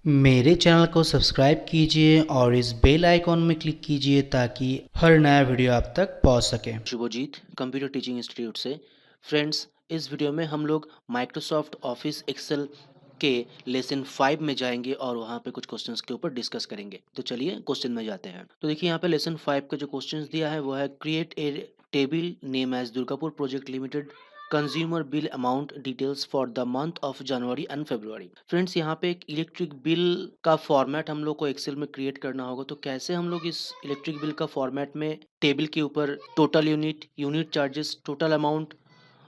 मेरे चैनल को सब्सक्राइब कीजिए और इस बेल आइकॉन में क्लिक कीजिए ताकि हर नया वीडियो आप तक पहुंच सके। शुभजीत कंप्यूटर टीचिंग इंस्टीट्यूट से। फ्रेंड्स, इस वीडियो में हम लोग माइक्रोसॉफ्ट ऑफिस एक्सेल के लेसन 5 में जाएंगे और वहाँ पे कुछ क्वेश्चंस के ऊपर डिस्कस करेंगे। तो चलिए क्वेश्चन में जाते हैं। तो देखिए यहाँ पे लेसन 5 का जो क्वेश्चंस दिया है वो है create a table name as Durgapur project limited consumer bill amount details for the month of January and February. Friends, यहाँ पे एक इलेक्ट्रिक बिल का फॉर्मेट हम लोग को एक्सेल में क्रिएट करना होगा। तो कैसे हम लोग इस इलेक्ट्रिक बिल का फॉर्मेट में टेबल के ऊपर total unit, unit charges, total amount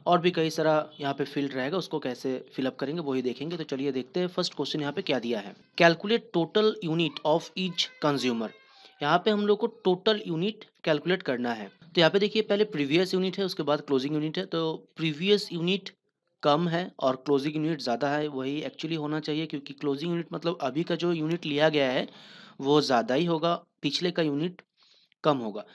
और भी कई सारा यहाँ पे फील्ड रहेगा, उसको कैसे फिलअप करेंगे वही देखेंगे। तो चलिए देखते हैं फर्स्ट क्वेश्चन यहाँ पे क्या दिया है। Calculate total unit of each consumer. यहाँ पे हम लोग को टोटल यूनिट कैलकुलेट करना है। तो यहाँ पे देखिए पहले प्रीवियस यूनिट है, उसके बाद क्लोजिंग यूनिट है। तो प्रीवियस यूनिट कम है और क्लोजिंग यूनिट ज़्यादा है, वही एक्चुअली होना चाहिए, क्योंकि क्लोजिंग यूनिट मतलब अभी का जो यूनिट लिया गया है वो ज़्यादा ही होगा, पिछले का यूनिट कम होगा।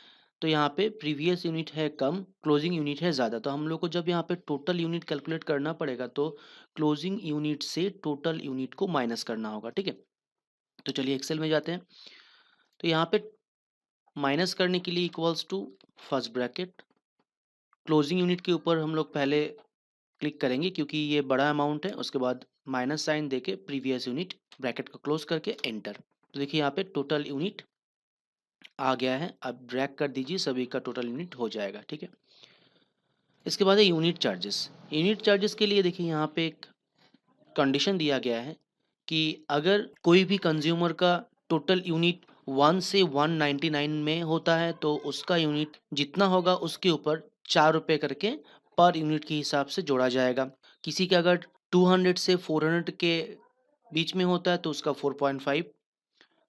तो यहाँ पे प्रीवियस यूनिट है कम, क्लोजिंग यूनिट है ज़्यादा। तो हम लोग को जब यहाँ पे टोटल यूनिट कैलकुलेट करना पड़ेगा तो क्लोजिंग यूनिट से टोटल यूनिट को माइनस करना होगा। ठीक है, तो चलिए एक्सेल में जाते हैं। तो यहाँ पे माइनस करने के लिए equals to first bracket, closing unit के ऊपर हम लोग पहले क्लिक करेंगे क्योंकि ये बड़ा अमाउंट है, उसके बाद माइनस साइन देके प्रीवियस यूनिट, ब्रैकेट को क्लोज करके एंटर। तो देखिए यहाँ पे टोटल यूनिट आ गया है। अब ड्रैग कर दीजिए, सभी का टोटल यूनिट हो जाएगा। ठीक है, इसके बाद है यूनिट चार्जेस। यूनिट चार्जेस के लिए देखिए यहाँ पे एक कंडीशन दिया गया है कि अगर कोई भी कंज्यूमर का टोटल यूनिट 1 से 199 में होता है तो उसका यूनिट जितना होगा उसके ऊपर 4 रुपये करके पर यूनिट के हिसाब से जोड़ा जाएगा। किसी का अगर 200 से 400 के बीच में होता है तो उसका 4.5।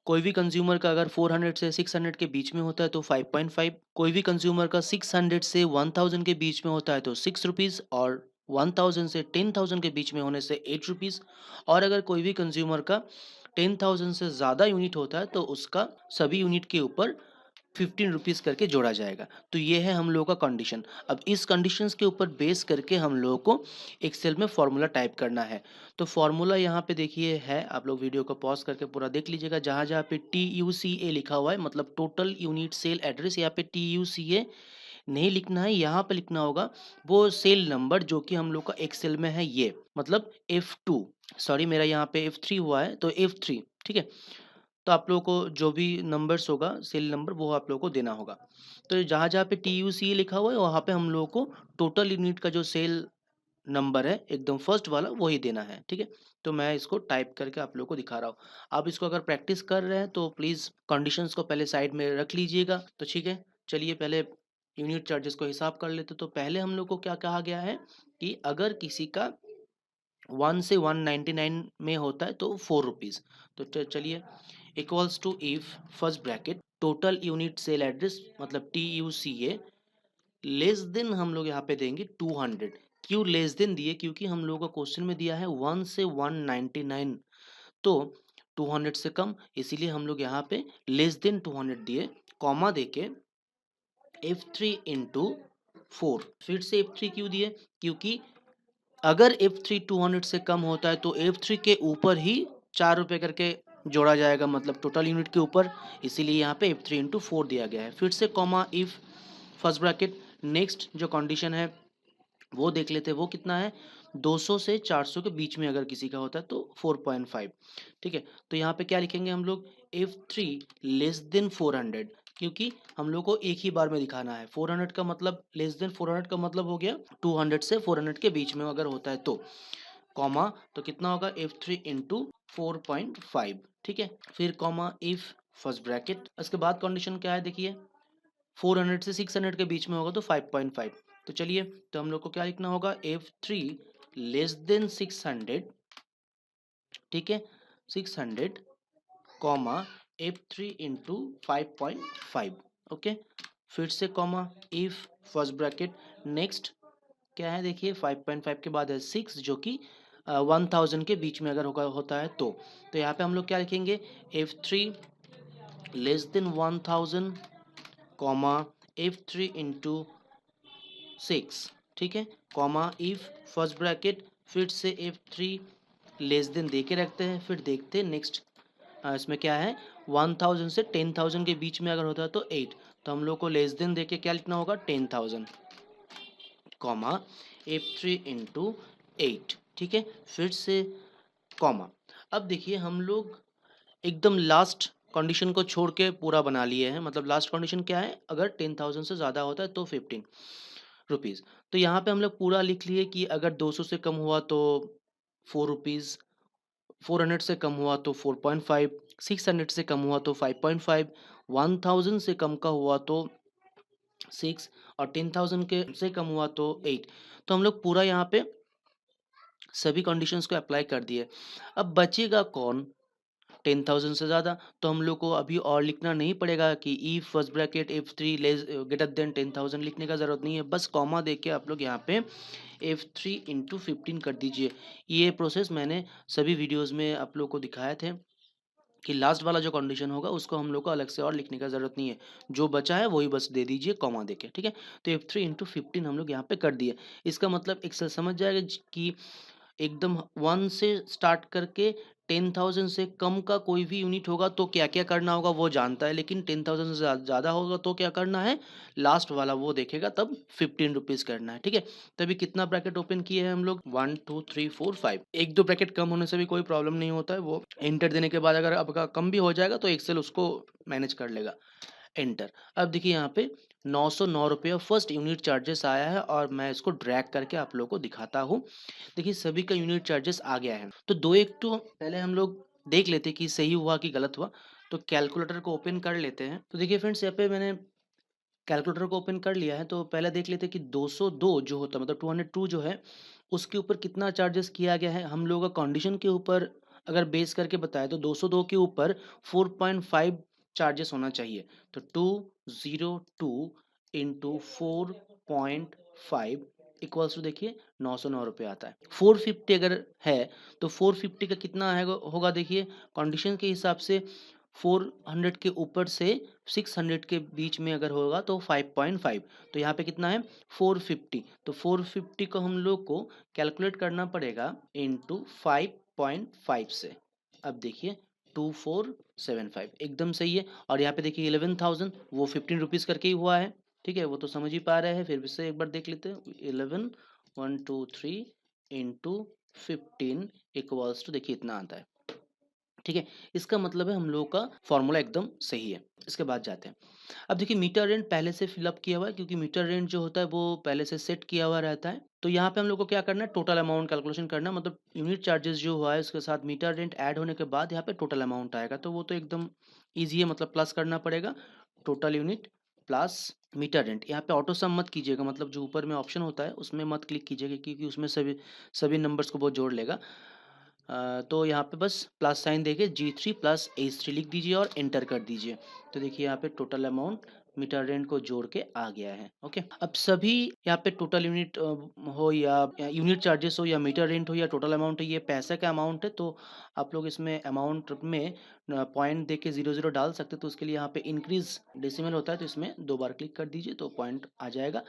कोई भी कंज्यूमर का अगर 400 से 600 के बीच में होता है तो 5.5। कोई भी कंज्यूमर का 600 से 1000 के बीच में होता है तो 6 रुपीज़, और 1000 से 10,000 के बीच में होने से 8 रुपीज़। और अगर कोई भी कंज्यूमर का 10,000 से ज़्यादा यूनिट होता है तो उसका सभी यूनिट के ऊपर 15 रुपीज़ करके जोड़ा जाएगा। तो ये है हम लोगों का कंडीशन। अब इस कंडीशंस के ऊपर बेस करके हम लोगों को एक्सेल में फॉर्मूला टाइप करना है। तो फॉर्मूला यहाँ पे देखिए है, आप लोग वीडियो को पॉज करके पूरा देख लीजिएगा। जहाँ जहाँ पे TUCA लिखा हुआ है मतलब टोटल यूनिट सेल एड्रेस, यहाँ पे TUCA नहीं लिखना है, यहाँ पे लिखना होगा वो सेल नंबर जो कि हम लोग का एक्सेल में है, ये मतलब F2। सॉरी, मेरा यहाँ पे F3 हुआ है तो F3। ठीक है, तो आप लोगों को जो भी नंबर्स होगा सेल नंबर वो आप लोगों को देना होगा। तो जहाँ जहाँ पे TUCA लिखा हुआ है वहाँ पे हम लोगों को टोटल यूनिट का जो सेल नंबर है एकदम फर्स्ट वाला वही देना है। ठीक है, तो मैं इसको टाइप करके आप लोगों को दिखा रहा हूँ। आप इसको अगर प्रैक्टिस कर रहे हैं तो प्लीज़ कंडीशंस को पहले साइड में रख लीजिएगा। तो ठीक है, चलिए पहले यूनिट चार्जेस को हिसाब कर लेते। तो पहले हम लोग को क्या कहा गया है कि अगर किसी का 1 से 199 में होता है तो 4 रुपीज़। तो चलिए equals to if first bracket total unit cell address मतलब TUCA लेस देन हम लोग यहाँ पे देंगे 200। क्यों लेस देन दिए? क्योंकि हम लोगों का क्वेश्चन में दिया है 1 से 199, तो 200 से कम, इसीलिए हम लोग यहाँ पे लेस देन 200 दिए, कॉमा देके F3 इंटू 4। फिर से F3 क्यों दिए? क्योंकि अगर F3 200 से कम होता है तो F3 के ऊपर ही 4 रुपये करके जोड़ा जाएगा, मतलब टोटल यूनिट के ऊपर, इसीलिए यहाँ पे F3 इंटू 4 दिया गया है। फिर से comma if first bracket, next जो कंडीशन है वो देख लेते हैं, वो कितना है 200 से 400 के बीच में अगर किसी का होता है तो 4.5। ठीक है, तो यहाँ पे क्या लिखेंगे हम लोग F3 लेस देन 400, क्योंकि हम लोग को एक ही बार में दिखाना है। 400 का मतलब लेस देन 400 का मतलब हो गया 200 से 400 के बीच में अगर होता है तो, कॉमा तो कितना होगा F3 इंटू 4.5। ठीक है, फिर कॉमा इफ फर्स्ट ब्रैकेट, उसके बाद कंडीशन क्या है देखिए 400 से 600 के बीच में होगा तो 5.5। तो चलिए, तो हम लोग को क्या लिखना होगा F3 लेस देन 600। ठीक है, 600 कॉमा F3 इंटू 5.5। ओके, फिर से comma if first bracket, next क्या है देखिए 5.5 के बाद है 6 जो कि 1000 के बीच में अगर होता है तो यहाँ पे हम लोग क्या लिखेंगे F3 less than 1000 comma F3 into 6। ठीक है, कॉमा इफ फर्स्ट ब्रैकेट, फिर से F3 लेस देन दे के रखते हैं, फिर देखते हैं नेक्स्ट इसमें क्या है, 1000 से 10,000 के बीच में अगर होता है तो 8, तो हम लोग को लेस देन दे के क्या लिखना होगा, 10,000 कॉमा F3 इंटू 8, ठीक है। फिर से कॉमा। अब देखिए हम लोग एकदम लास्ट कंडीशन को छोड़ के पूरा बना लिए हैं, मतलब लास्ट कंडीशन क्या है, अगर 10,000 से ज़्यादा होता है तो 15 रुपीज़। तो यहाँ पे हम लोग पूरा लिख लिए कि अगर 200 से कम हुआ तो 4 रुपीज़, 400 से कम हुआ तो 4.5, 600 से कम हुआ तो 5.5, 1000 से कम का हुआ तो 6 और 10,000 के से कम हुआ तो 8। तो हम लोग पूरा यहाँ पे सभी कंडीशंस को अप्लाई कर दिए। अब बचेगा कौन, 10,000 से ज़्यादा, तो हम लोग को अभी और लिखना नहीं पड़ेगा कि ई first bracket F3 less greater than 10,000 लिखने का ज़रूरत नहीं है, बस कॉमा दे के आप लोग यहाँ पे F3 इंटू 15 कर दीजिए। ये प्रोसेस मैंने सभी वीडियोज़ में आप लोग को दिखाए थे कि लास्ट वाला जो कंडीशन होगा उसको हम लोग को अलग से और लिखने का ज़रूरत नहीं है, जो बचा है वही बस दे दीजिए कॉमा देके, ठीक है। तो F3 इंटू 15 हम लोग यहाँ पे कर दिए। इसका मतलब एक्सेल समझ जाएगा कि एकदम 1 से स्टार्ट करके 10,000 से कम का कोई भी यूनिट होगा तो क्या क्या करना होगा वो जानता है, लेकिन 10,000 से ज़्यादा होगा तो क्या करना है, लास्ट वाला वो देखेगा, तब 15 रुपीज़ करना है, ठीक है। तभी कितना ब्रैकेट ओपन किए हैं हम लोग, 1 2 3 4 5, एक दो ब्रैकेट कम होने से भी कोई प्रॉब्लम नहीं होता है, वो एंटर देने के बाद अगर आपका कम भी हो जाएगा तो एक्सेल उसको मैनेज कर लेगा। एंटर। अब देखिए यहाँ पे 909 रुपये फर्स्ट यूनिट चार्जेस आया है और मैं इसको ड्रैग करके आप लोगों को दिखाता हूँ। देखिए सभी का यूनिट चार्जेस आ गया है, तो दो एक तो पहले हम लोग देख लेते कि सही हुआ कि गलत हुआ। तो कैलकुलेटर को ओपन कर लेते हैं। तो देखिए फ्रेंड्स, यहाँ पे मैंने कैलकुलेटर को ओपन कर लिया है, तो पहले देख लेते कि 202 जो होता है, मतलब 202 जो है उसके ऊपर कितना चार्जेस किया गया है। हम लोगों का कंडीशन के ऊपर अगर बेस करके बताए तो 202 के ऊपर 4.5 चार्जेस होना चाहिए। तो 202 इंटू 4.5 इक्वल्स टू देखिए 909 रुपये आता है। 450 अगर है तो 450 का कितना है होगा, देखिए कंडीशन के हिसाब से 400 के ऊपर से 600 के बीच में अगर होगा तो 5.5, तो यहाँ पे कितना है 450। तो 450 को हम लोग को कैलकुलेट करना पड़ेगा इंटू 5.5 से। अब देखिए 2475 एकदम सही है। और यहाँ पे देखिए 11,000 वो 15 रुपीज़ करके ही हुआ है, ठीक है, वो तो समझ ही पा रहे हैं। फिर भी से एक बार देख लेते हैं, 11 1 2 3 इंटू 15 इक्वल्स टू देखिए इतना आता है, ठीक है। इसका मतलब है हम लोगों का फॉर्मूला एकदम सही है। इसके बाद जाते हैं। अब देखिए मीटर रेंट पहले से फिलअप किया हुआ है, क्योंकि मीटर रेंट जो होता है वो पहले से सेट किया हुआ रहता है। तो यहाँ पे हम लोग को क्या करना है, टोटल अमाउंट कैलकुलेशन करना है, मतलब यूनिट चार्जेस जो हुआ है उसके साथ मीटर रेंट ऐड होने के बाद यहाँ पे टोटल अमाउंट आएगा। तो वो तो एकदम ईजी है, मतलब प्लस करना पड़ेगा, total unit plus meter rent. यहाँ पे ऑटो सम मत कीजिएगा, मतलब जो ऊपर में ऑप्शन होता है उसमें मत क्लिक कीजिएगा, क्योंकि उसमें सभी सभी नंबर्स को वो जोड़ लेगा। तो यहाँ पे बस प्लस साइन देके G3 प्लस H3 लिख दीजिए और एंटर कर दीजिए। तो देखिए यहाँ पे टोटल अमाउंट मीटर रेंट को जोड़ के आ गया है। ओके, अब सभी यहाँ पे टोटल यूनिट हो या यूनिट चार्जेस हो या मीटर रेंट हो या टोटल अमाउंट हो, ये पैसे का अमाउंट है। तो आप लोग इसमें अमाउंट में पॉइंट दे के 00 डाल सकते, तो उसके लिए यहाँ पे इंक्रीज डेसिमल होता है, तो इसमें 2 बार क्लिक कर दीजिए तो पॉइंट आ जाएगा।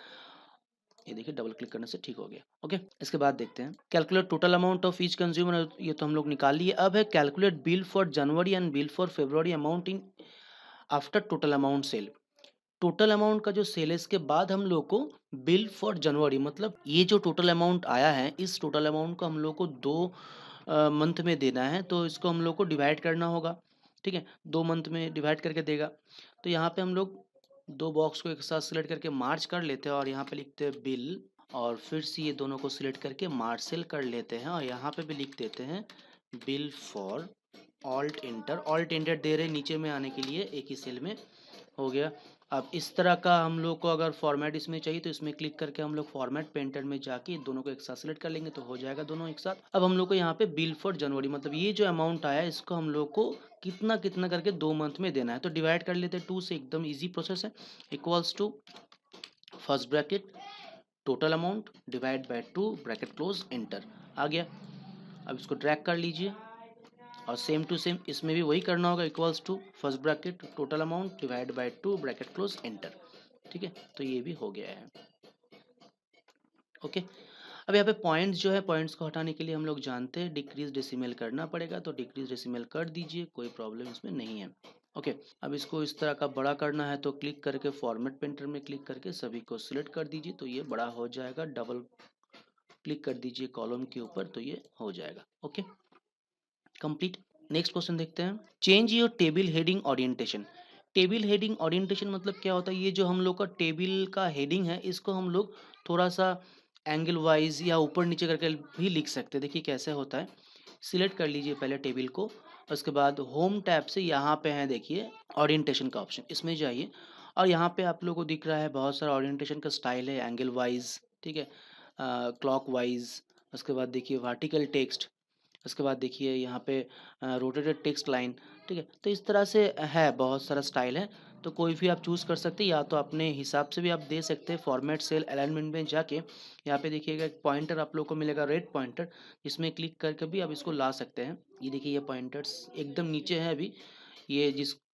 ये देखिए डबल क्लिक करने से ठीक हो गया। ओके, इसके बाद देखते हैं calculate total amount of each consumer. ये तो हम लोग निकाल लिए। अब है calculate bill for January and bill for February amount in after total amount cell. Total amount का जो सेल है इसके बाद हम लोग को बिल फॉर जनवरी, मतलब ये जो टोटल अमाउंट आया है इस टोटल अमाउंट को हम लोग को 2 मंथ में देना है, तो इसको हम लोग को डिवाइड करना होगा, ठीक है। 2 मंथ में डिवाइड करके देगा। तो यहाँ पे हम लोग 2 बॉक्स को एक साथ सिलेक्ट करके मार्च कर लेते हैं और यहाँ पे लिखते हैं बिल, और फिर से ये दोनों को सिलेक्ट करके मार्च सेल कर लेते हैं और यहाँ पे भी लिख देते हैं बिल फॉर ऑल्ट एंटर दे रहे नीचे में आने के लिए, एक ही सेल में हो गया। अब इस तरह का हम लोग को अगर फॉर्मेट इसमें चाहिए तो इसमें क्लिक करके हम लोग फॉर्मेट पेंटर में जाके दोनों को एक साथ सेलेक्ट कर लेंगे तो हो जाएगा दोनों एक साथ। अब हम लोग को यहाँ पे बिल फॉर जनवरी, मतलब ये जो अमाउंट आया है इसको हम लोग को कितना कितना करके 2 मंथ में देना है, तो डिवाइड कर लेते हैं 2 से, एकदम ईजी प्रोसेस है। Equals to first bracket total amount divide by 2 bracket close enter, आ गया। अब इसको ड्रैग कर लीजिए और सेम टू सेम इसमें भी वही करना होगा, equals to first bracket total amount divide by 2 bracket close enter, ठीक है। तो ये भी हो गया है। ओके, अब यहाँ पे पॉइंट्स जो है, पॉइंट्स को हटाने के लिए हम लोग जानते हैं डिक्रीज डेसिमल करना पड़ेगा, तो डिक्रीज डेसिमल कर दीजिए, कोई प्रॉब्लम इसमें नहीं है। ओके, अब इसको इस तरह का बड़ा करना है तो क्लिक करके फॉर्मेट पेंटर में क्लिक करके सभी को सिलेक्ट कर दीजिए, तो ये बड़ा हो जाएगा। डबल क्लिक कर दीजिए कॉलम के ऊपर, तो ये हो जाएगा। Okay, complete. नेक्स्ट क्वेश्चन देखते हैं। Change your table heading orientation. Table heading orientation मतलब क्या होता है? ये जो हम लोग का टेबल का हेडिंग है, इसको हम लोग थोड़ा सा एंगल वाइज या ऊपर नीचे करके भी लिख सकते हैं। देखिए कैसे होता है। सिलेक्ट कर लीजिए पहले टेबल को, उसके बाद होम टैब से यहाँ पे है देखिए ओरिएंटेशन का ऑप्शन, इसमें जाइए और यहाँ पे आप लोगों को दिख रहा है बहुत सारा ओरिएंटेशन का स्टाइल है, एंगल वाइज, ठीक है, क्लॉक वाइज, उसके बाद देखिए वर्टिकल टेक्स्ट, उसके बाद देखिए यहाँ पे रोटेटेड टेक्स्ट लाइन, ठीक है। तो इस तरह से है, बहुत सारा स्टाइल है, तो कोई भी आप चूज़ कर सकते हैं, या तो अपने हिसाब से भी आप दे सकते हैं। फॉर्मेट सेल अलाइनमेंट में जाके यहाँ पे देखिएगा एक पॉइंटर आप लोग को मिलेगा, रेड पॉइंटर, जिसमें क्लिक करके भी आप इसको ला सकते हैं। ये देखिए ये पॉइंटर्स एकदम नीचे है अभी, ये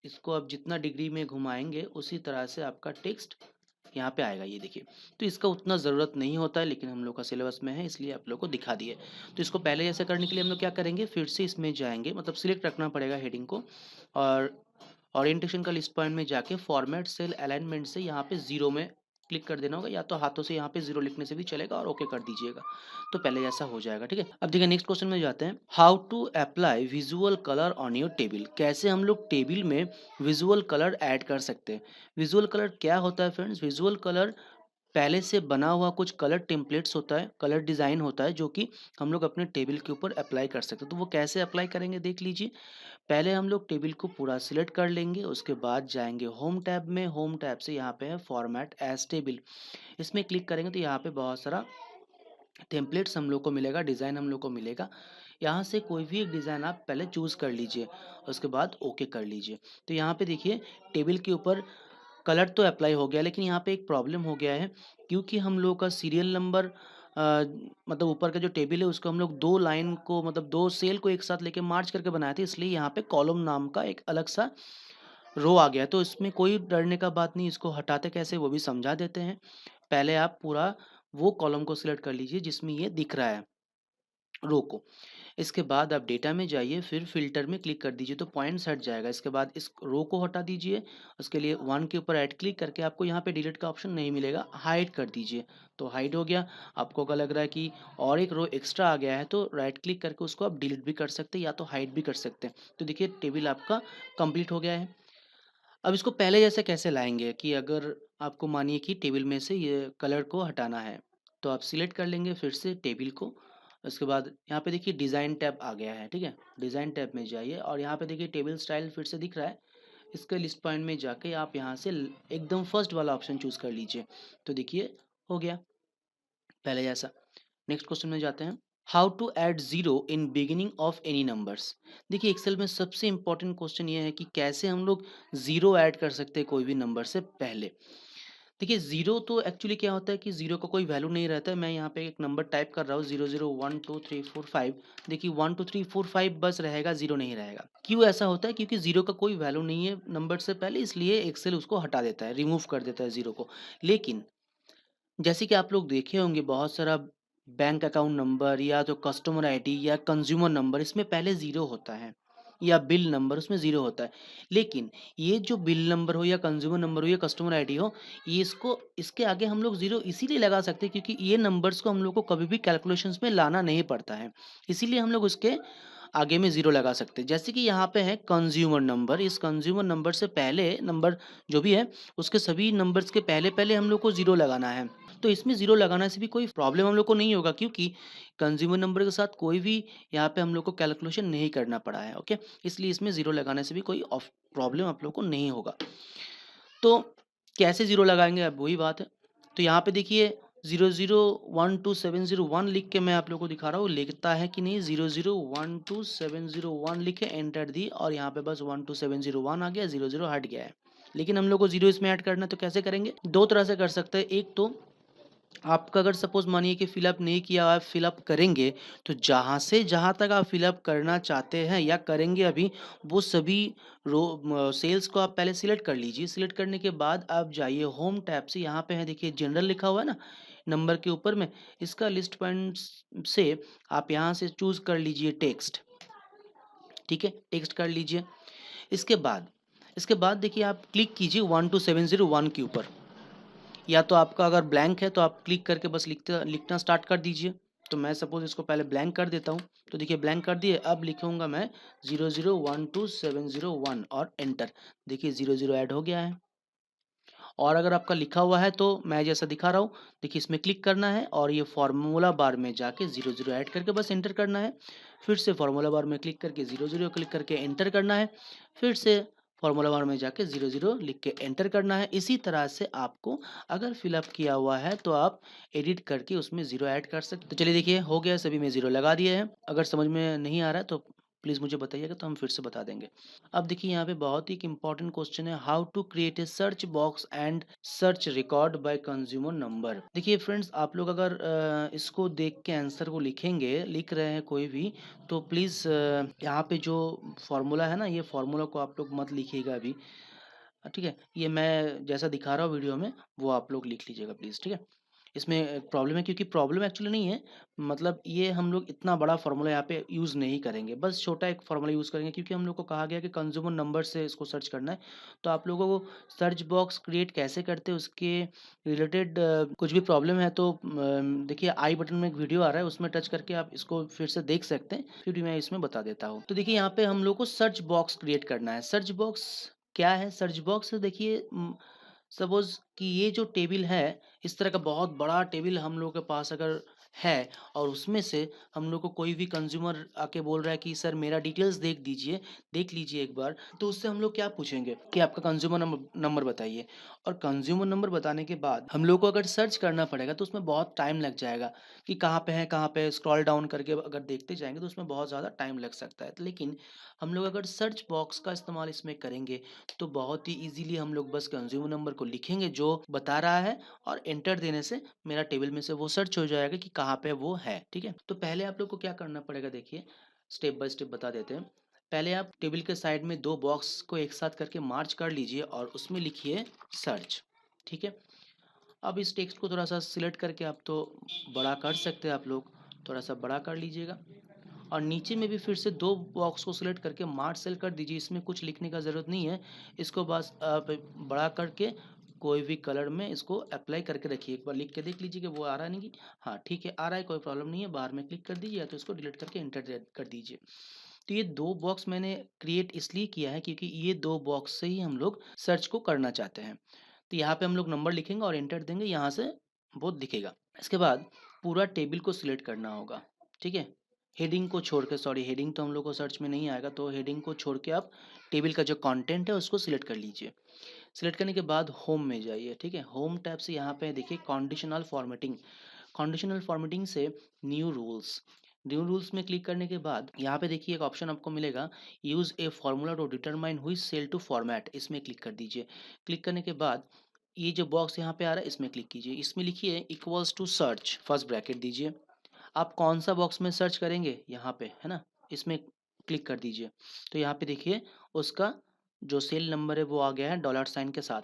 इसको आप जितना डिग्री में घुमाएंगे उसी तरह से आपका टेक्स्ट यहाँ पे आएगा, ये देखिए। तो इसका उतना ज़रूरत नहीं होता है, लेकिन हम लोग का सिलेबस में है इसलिए आप लोग को दिखा दिए। तो इसको पहले जैसे करने के लिए हम लोग क्या करेंगे, फिर से इसमें जाएंगे, मतलब सिलेक्ट रखना पड़ेगा हेडिंग को, और ओरिएंटेशन का लिस्ट पॉइंट में जाके फॉर्मेट सेल अलाइनमेंट से यहाँ पे जीरो में क्लिक कर देना होगा, या तो हाथों से यहाँ पे जीरो लिखने से भी चलेगा, और ओके कर दीजिएगा, तो पहले ऐसा हो जाएगा। ठीक है, अब देखिए नेक्स्ट क्वेश्चन में जाते हैं। How to apply visual colour on your table. कैसे हम लोग टेबल में विजुअल कलर ऐड कर सकते हैं। विजुअल कलर क्या होता है फ्रेंड्स? विजुअल कलर पहले से बना हुआ कुछ कलर टेम्पलेट्स होता है, कलर डिज़ाइन होता है, जो कि हम लोग अपने टेबल के ऊपर अप्लाई कर सकते हैं। तो वो कैसे अप्लाई करेंगे देख लीजिए। पहले हम लोग टेबल को पूरा सिलेक्ट कर लेंगे, उसके बाद जाएंगे होम टैब में, होम टैब से यहाँ पे है फॉर्मेट एज टेबल, इसमें क्लिक करेंगे तो यहाँ पे बहुत सारा टेम्पलेट्स हम लोग को मिलेगा, डिज़ाइन हम लोग को मिलेगा। यहाँ से कोई भी एक डिज़ाइन आप पहले चूज़ कर लीजिए, उसके बाद ओके कर लीजिए। तो यहाँ पे देखिए टेबल के ऊपर कलर तो अप्लाई हो गया, लेकिन यहाँ पे एक प्रॉब्लम हो गया है, क्योंकि हम लोग का सीरियल नंबर मतलब ऊपर का जो टेबल है उसको हम लोग दो लाइन को, मतलब दो सेल को एक साथ लेके मार्च करके बनाए थे, इसलिए यहाँ पे कॉलम नाम का एक अलग सा रो आ गया। तो इसमें कोई डरने का बात नहीं, इसको हटाते कैसे वो भी समझा देते हैं। पहले आप पूरा वो कॉलम को सिलेक्ट कर लीजिए जिसमें ये दिख रहा है रो को। इसके बाद आप डेटा में जाइए, फिर फ़िल्टर में क्लिक कर दीजिए तो पॉइंट्स हट जाएगा। इसके बाद इस रो को हटा दीजिए, उसके लिए 1 के ऊपर राइट क्लिक करके आपको यहाँ पे डिलीट का ऑप्शन नहीं मिलेगा, हाइड कर दीजिए, तो हाइड हो गया। आपको क्या लग रहा है कि और एक रो एक्स्ट्रा आ गया है, तो राइट क्लिक करके उसको आप डिलीट भी कर सकते हैं या तो हाइड भी कर सकते हैं। तो देखिए टेबल आपका कंप्लीट हो गया है। अब इसको पहले जैसे कैसे लाएँगे कि अगर आपको मानिए कि टेबल में से ये कलर को हटाना है, तो आप सिलेक्ट कर लेंगे फिर से टेबल को। उसके बाद यहाँ पे देखिए डिज़ाइन टैब आ गया है, ठीक है? डिज़ाइन टैब में जाइए और यहाँ पे देखिए टेबल स्टाइल फिर से दिख रहा है। इसके लिस्ट पॉइंट में जाके आप यहाँ से एकदम फर्स्ट वाला ऑप्शन चूज़ कर लीजिए। तो देखिए हो गया पहले जैसा। नेक्स्ट क्वेश्चन में जाते हैं। How to add zero in beginning of any numbers. देखिए एक्सेल में सबसे इंपॉर्टेंट क्वेश्चन ये है कि कैसे हम लोग ज़ीरो ऐड कर सकते हैं कोई भी नंबर से पहले। देखिए ज़ीरो तो एक्चुअली क्या होता है कि ज़ीरो का कोई वैल्यू नहीं रहता है। मैं यहाँ पे एक नंबर टाइप कर रहा हूँ 0 0 1 2 3 4 5। देखिए 1 2 3 4 5 बस रहेगा, ज़ीरो नहीं रहेगा। क्यों ऐसा होता है? क्योंकि ज़ीरो का कोई वैल्यू नहीं है नंबर से पहले, इसलिए एक्सेल उसको हटा देता है, रिमूव कर देता है ज़ीरो को। लेकिन जैसे कि आप लोग देखे होंगे बहुत सारा बैंक अकाउंट नंबर या तो कस्टमर आईडी या कंज्यूमर नंबर, इसमें पहले ज़ीरो होता है, या बिल नंबर उसमें ज़ीरो होता है। लेकिन ये जो बिल नंबर हो या कंज्यूमर नंबर हो या कस्टमर आईडी हो, ये इसको इसके आगे हम लोग ज़ीरो इसीलिए लगा सकते हैं क्योंकि ये नंबर्स को हम लोग को कभी भी कैलकुलेशंस में लाना नहीं पड़ता है। इसीलिए हम लोग उसके आगे में ज़ीरो लगा सकते हैं। जैसे कि यहाँ पे है कंज्यूमर नंबर, इस कंज्यूमर नंबर से पहले नंबर जो भी है उसके सभी नंबर्स के पहले-पहले हम लोग को ज़ीरो लगाना है। तो इसमें ज़ीरो लगाने से भी कोई प्रॉब्लम हम लोग को नहीं होगा, क्योंकि कंज्यूमर नंबर के साथ कोई भी यहाँ पे हम लोग को कैलकुलेशन नहीं करना पड़ा है, ओके? इसलिए इसमें ज़ीरो लगाने से भी कोई प्रॉब्लम आप लोग को नहीं होगा। तो कैसे ज़ीरो लगाएँगे, अब वही बात है। तो यहाँ पे देखिए 00127001 लिख के मैं आप लोगों को दिखा रहा हूँ, लिखता है कि नहीं। 00127001 लिखे, एंटर दी और यहाँ पे बस 12701 आ गया, 00 हट गया है। लेकिन हम लोग को ज़ीरो इसमें ऐड करना है तो कैसे करेंगे? दो तरह से कर सकते हैं। एक तो आपका अगर सपोज़ मानिए कि फ़िलअप नहीं किया, आप फ़िलअप करेंगे, तो जहाँ से जहाँ तक आप फ़िलअप करना चाहते हैं या करेंगे अभी, वो सभी सेल्स को आप पहले सिलेक्ट कर लीजिए। सिलेक्ट करने के बाद आप जाइए होम टैब से, यहाँ पे है देखिए जनरल लिखा हुआ है ना, नंबर के ऊपर में, इसका लिस्ट पॉइंट्स से आप यहाँ से चूज़ कर लीजिए टेक्स्ट, ठीक है? टेक्स्ट कर लीजिए। इसके बाद देखिए आप क्लिक कीजिए 12701 के ऊपर। या तो आपका अगर ब्लैंक है तो आप क्लिक करके बस लिखना स्टार्ट कर दीजिए। तो मैं सपोज़ इसको पहले ब्लैंक कर देता हूँ। तो देखिए ब्लैंक कर दिए, अब लिखूँगा मैं 0012701 और एंटर। देखिए 00 ऐड हो गया है। और अगर आपका लिखा हुआ है तो मैं जैसा दिखा रहा हूँ, देखिए इसमें क्लिक करना है और ये फार्मूला बार में जाके 00 ऐड करके बस एंटर करना है। फिर से फार्मूला बार में क्लिक करके 00 क्लिक करके एंटर करना है। फिर से फार्मूला बार में जाके 00 लिख के एंटर करना है। इसी तरह से आपको अगर फिलअप किया हुआ है तो आप एडिट करके उसमें 0 ऐड कर सकते। तो चलिए देखिए हो गया, सभी में 0 लगा दिए हैं। अगर समझ में नहीं आ रहा है तो प्लीज़ मुझे बताइएगा, तो हम फिर से बता देंगे। अब देखिए यहाँ पे बहुत ही एक इम्पोर्टेंट क्वेश्चन है, how to create a search box and search record by consumer number. देखिए फ्रेंड्स, आप लोग अगर इसको देख के आंसर को लिख रहे हैं कोई भी, तो प्लीज़ यहाँ पे जो फॉर्मूला है ना, ये फॉर्मूला को आप लोग मत लिखिएगा अभी। ठीक है, ये मैं जैसा दिखा रहा हूँ वीडियो में वो आप लोग लिख लीजिएगा प्लीज़, ठीक है। इसमें प्रॉब्लम है, क्योंकि प्रॉब्लम एक्चुअली नहीं है, मतलब ये हम लोग इतना बड़ा फार्मूला यहाँ पे यूज़ नहीं करेंगे, बस छोटा एक फार्मूला यूज़ करेंगे, क्योंकि हम लोग को कहा गया कि कंज्यूमर नंबर से इसको सर्च करना है। तो आप लोगों को सर्च बॉक्स क्रिएट कैसे करते हैं उसके रिलेटेड कुछ भी प्रॉब्लम है तो देखिए आई बटन में एक वीडियो आ रहा है, उसमें टच करके आप इसको फिर से देख सकते हैं, फिर मैं इसमें बता देता हूँ। तो देखिए यहाँ पे हम लोग को सर्च बॉक्स क्रिएट करना है। सर्च बॉक्स क्या है? सर्च बॉक्स देखिए, सपोज़ कि ये जो टेबल है, इस तरह का बहुत बड़ा टेबल हम लोग के पास अगर है, और उसमें से हम लोग को कोई भी कंज्यूमर आके बोल रहा है कि सर मेरा डिटेल्स देख लीजिए एक बार, तो उससे हम लोग क्या पूछेंगे कि आपका कंज्यूमर नंबर बताइए। और कंज्यूमर नंबर बताने के बाद हम लोग को अगर सर्च करना पड़ेगा तो उसमें बहुत टाइम लग जाएगा कि कहाँ पे स्क्रॉल डाउन करके अगर देखते जाएंगे तो उसमें बहुत ज़्यादा टाइम लग सकता है। लेकिन हम लोग अगर सर्च बॉक्स का इस्तेमाल इसमें करेंगे तो बहुत ही ईज़िली हम लोग बस कंज्यूमर नंबर को लिखेंगे जो बता रहा है, और एंटर देने से मेरा टेबल में से वो सर्च हो जाएगा कि कहाँ पे वो है, ठीक है? तो पहले आप लोग को क्या करना पड़ेगा देखिए, स्टेप बाय स्टेप बता देते हैं। पहले आप टेबल के साइड में 2 बॉक्स को एक साथ करके मार्च कर लीजिए और उसमें लिखिए सर्च, ठीक है? अब इस टेक्स्ट को थोड़ा-सा सिलेक्ट करके आप तो बड़ा कर सकते हैं आप लोग, थोड़ा-सा बड़ा कर लीजिएगा। और नीचे में भी फिर से 2 बॉक्स को सिलेक्ट करके मार्ज सेल कर दीजिए, इसमें कुछ लिखने का ज़रूरत नहीं है। इसको बस आप बड़ा करके कोई भी कलर में इसको अप्लाई करके रखिए। एक बार लिख के देख लीजिए कि वो आ रहा है नहीं, हाँ, ठीक है, आ रहा है, कोई प्रॉब्लम नहीं है। बाहर में क्लिक कर दीजिए या तो इसको डिलीट करके एंटर कर दीजिए। तो ये 2 बॉक्स मैंने क्रिएट इसलिए किया है क्योंकि ये 2 बॉक्स से ही हम लोग सर्च को करना चाहते हैं। तो यहाँ पे हम लोग नंबर लिखेंगे और एंटर देंगे, यहाँ से वो दिखेगा। इसके बाद पूरा टेबल को सिलेक्ट करना होगा, ठीक है? हेडिंग को छोड़ के, सॉरी, हेडिंग तो हम लोग को सर्च में नहीं आएगा, तो हेडिंग को छोड़ के आप टेबल का जो कंटेंट है उसको सिलेक्ट कर लीजिए। सिलेक्ट करने के बाद होम में जाइए, ठीक है? होम टैब से यहाँ पे देखिए कंडीशनल फॉर्मेटिंग, कंडीशनल फॉर्मेटिंग से न्यू रूल्स, न्यू रूल्स में क्लिक करने के बाद यहाँ पे देखिए एक ऑप्शन आपको मिलेगा, use a formula to determine which cell to format, इसमें क्लिक कर दीजिए। क्लिक करने के बाद ये जो बॉक्स यहाँ पे आ रहा है इसमें क्लिक कीजिए, इसमें लिखिए equals to search, first bracket दीजिए। आप कौन सा बॉक्स में सर्च करेंगे यहाँ पे, है ना, इसमें क्लिक कर दीजिए। तो यहाँ पे देखिए उसका जो सेल नंबर है वो आ गया है डॉलर साइन के साथ,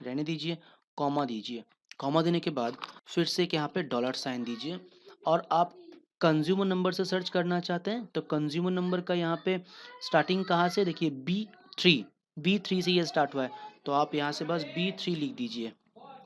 रहने दीजिए। कॉमा दीजिए, कॉमा देने के बाद फिर से एक यहाँ पे डॉलर साइन दीजिए। और आप कंज्यूमर नंबर से सर्च करना चाहते हैं तो कंज्यूमर नंबर का यहाँ पे स्टार्टिंग कहाँ से, देखिए बी थ्री से ये स्टार्ट हुआ है, तो आप यहाँ से बस बी3 लिख दीजिए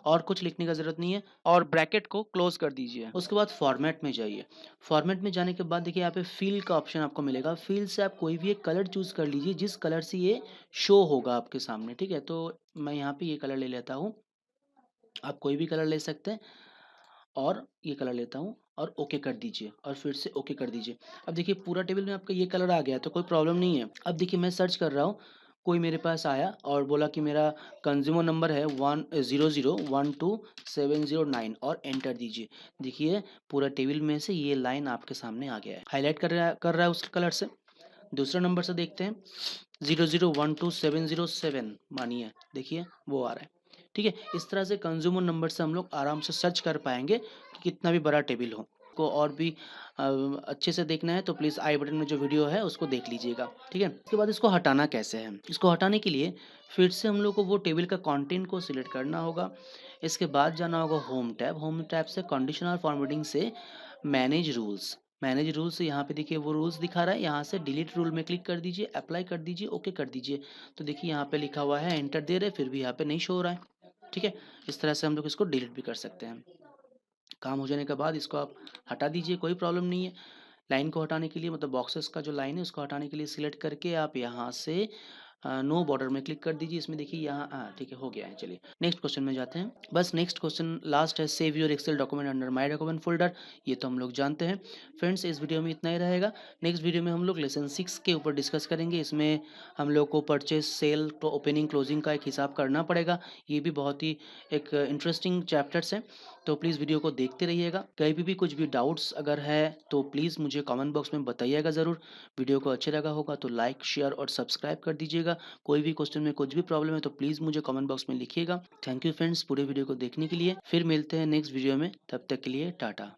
और कुछ लिखने का ज़रूरत नहीं है, और ब्रैकेट को क्लोज कर दीजिए। उसके बाद फॉर्मेट में जाइए। फॉर्मेट में जाने के बाद देखिए यहाँ पे फिल का ऑप्शन आपको मिलेगा। फिल से आप कोई भी एक कलर चूज़ कर लीजिए जिस कलर से ये शो होगा आपके सामने, ठीक है? तो मैं यहाँ पे ये कलर ले लेता हूँ, आप कोई भी कलर ले सकते हैं, और ये कलर लेता हूँ और ओके कर दीजिए और फिर से ओके कर दीजिए। अब देखिए पूरा टेबल में आपका ये कलर आ गया तो कोई प्रॉब्लम नहीं है। अब देखिए मैं सर्च कर रहा हूँ, कोई मेरे पास आया और बोला कि मेरा कंज्यूमर नंबर है 100127009 और एंटर दीजिए। देखिए पूरा टेबल में से ये लाइन आपके सामने आ गया है, हाईलाइट कर रहा है उस कलर से। दूसरा नंबर से देखते हैं, 0012707, मानिए देखिए वो आ रहा है। ठीक है। इस तरह से कंज्यूमर नंबर से हम लोग आराम से सर्च कर पाएंगे कि कितना भी बड़ा टेबल हो। को और भी अच्छे से देखना है तो प्लीज़ आई बटन में जो वीडियो है उसको देख लीजिएगा, ठीक है। इसके बाद इसको हटाना कैसे है? इसको हटाने के लिए फिर से हम लोग को वो टेबल का कंटेंट को सिलेक्ट करना होगा। इसके बाद जाना होगा होम टैब से कंडीशन और फॉर्मेटिंग से मैनेज रूल्स से यहाँ पे देखिए वो रूल्स दिखा रहा है, यहाँ से डिलीट रूल में क्लिक कर दीजिए, अप्लाई कर दीजिए, ओके कर दीजिए। तो देखिए यहाँ पे लिखा हुआ है एंटर दे रहे, फिर भी यहाँ पे नहीं शो हो रहा है, ठीक है। इस तरह से हम लोग इसको डिलीट भी कर सकते हैं। काम हो जाने के बाद इसको आप हटा दीजिए, कोई प्रॉब्लम नहीं है। लाइन को हटाने के लिए मतलब बॉक्सेस का जो लाइन है उसको हटाने के लिए सिलेक्ट करके आप यहाँ से नो बॉर्डर में क्लिक कर दीजिए। इसमें देखिए यहाँ ठीक है, हो गया है। चलिए नेक्स्ट क्वेश्चन में जाते हैं। बस नेक्स्ट क्वेश्चन लास्ट है, save your Excel document under my document folder. ये तो हम लोग जानते हैं। फ्रेंड्स इस वीडियो में इतना ही रहेगा। नेक्स्ट वीडियो में हम लोग लेसन 6 के ऊपर डिस्कस करेंगे। इसमें हम लोग को परचेज सेल तो ओपनिंग क्लोजिंग का एक हिसाब करना पड़ेगा। ये भी बहुत ही एक इंटरेस्टिंग चैप्टर्स है, तो प्लीज़ वीडियो को देखते रहिएगा। कहीं भी कुछ भी डाउट्स अगर है तो प्लीज़ मुझे कमेंट बॉक्स में बताइएगा ज़रूर। वीडियो को अच्छा लगा होगा तो लाइक शेयर और सब्सक्राइब कर दीजिएगा। कोई भी क्वेश्चन में कुछ भी प्रॉब्लम है तो प्लीज़ मुझे कमेंट बॉक्स में लिखिएगा। थैंक यू फ्रेंड्स पूरे वीडियो को देखने के लिए। फिर मिलते हैं नेक्स्ट वीडियो में, तब तक के लिए टाटा।